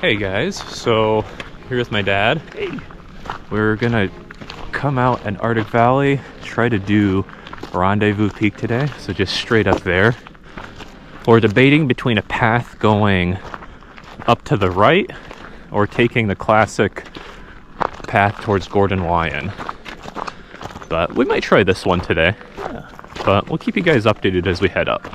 Hey guys, so here with my dad. Hey. We're gonna come out in Arctic Valley, try to do Rendezvous Peak today, so just straight up there. We're debating between a path going up to the right or taking the classic path towards Gordon Lyon. But we might try this one today. Yeah. But we'll keep you guys updated as we head up.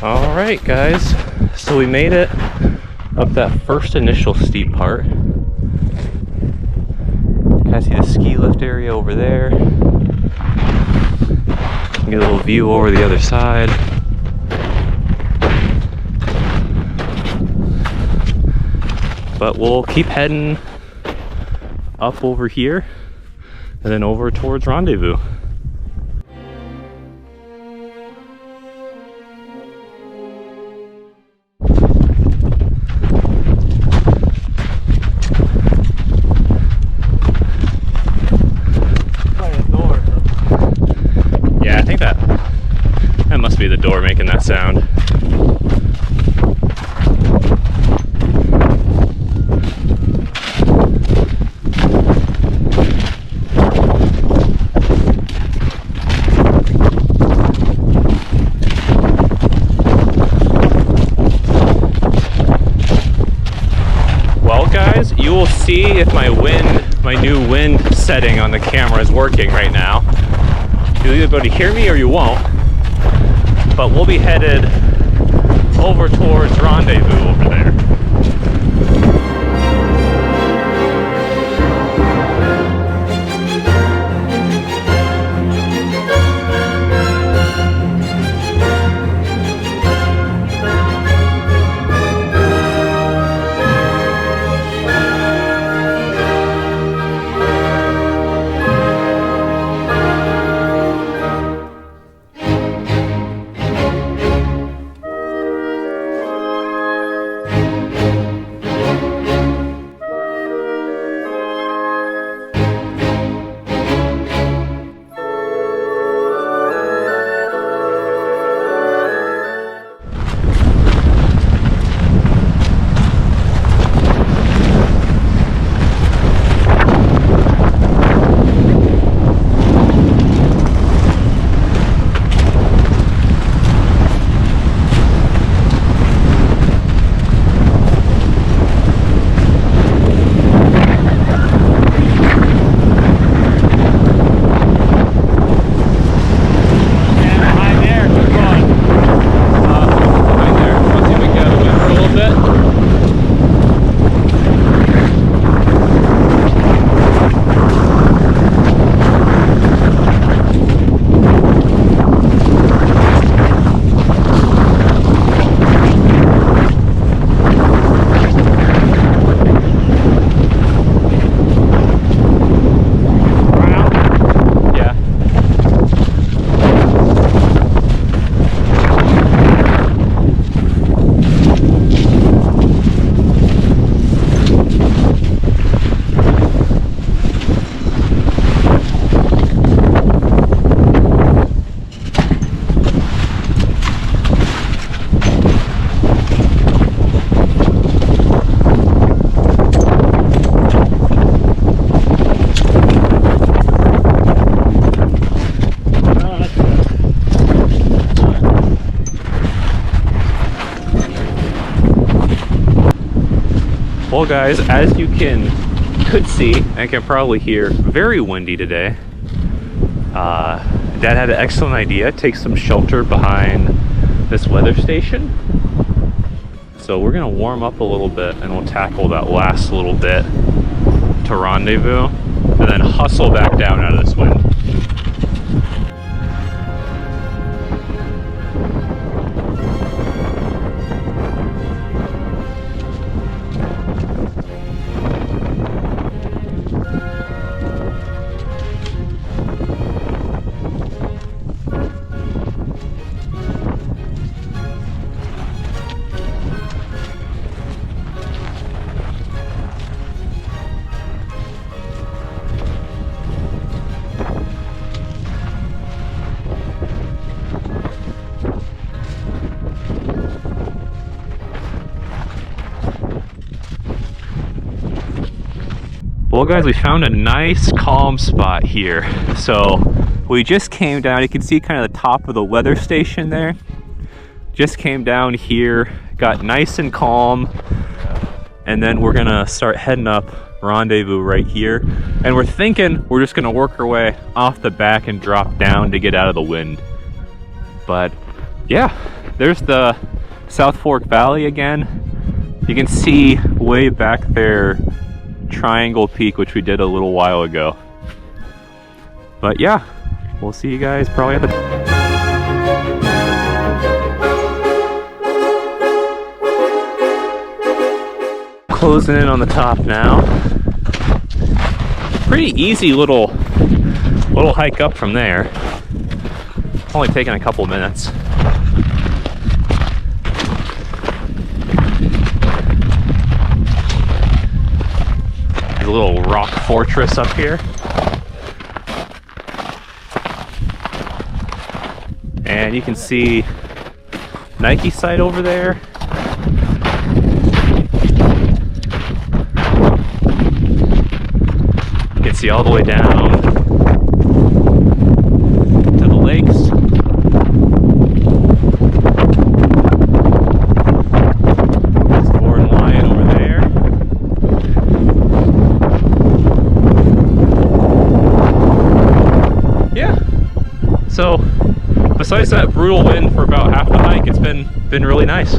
Alright guys, so we made it up that first initial steep part. Kind of see the ski lift area over there. Get a little view over the other side. But we'll keep heading up over here and then over towards Rendezvous. That must be the door making that sound. Well guys, you will see if my new wind setting on the camera is working right now. You'll either be able to hear me or you won't. But we'll be headed over towards Rendezvous over there. Well guys, as you can could see and can probably hear, very windy today. Dad had an excellent idea. Take some shelter behind this weather station. So we're gonna warm up a little bit and we'll tackle that last little bit to Rendezvous and then hustle back down out of this wind. Well guys, we found a nice calm spot here. So we just came down, you can see kind of the top of the weather station there. Just came down here, got nice and calm, and then we're gonna start heading up Rendezvous right here. And we're thinking we're just gonna work our way off the back and drop down to get out of the wind. But yeah, there's the South Fork Valley again. You can see way back there Triangle Peak, which we did a little while ago. But yeah, we'll see you guys probably at the closing in on the top now. Pretty easy little hike up from there. Only taking a couple minutes. A little rock fortress up here. And you can see Nike site over there. You can see all the way down to the lakes. So besides that brutal wind for about half the hike, it's been really nice.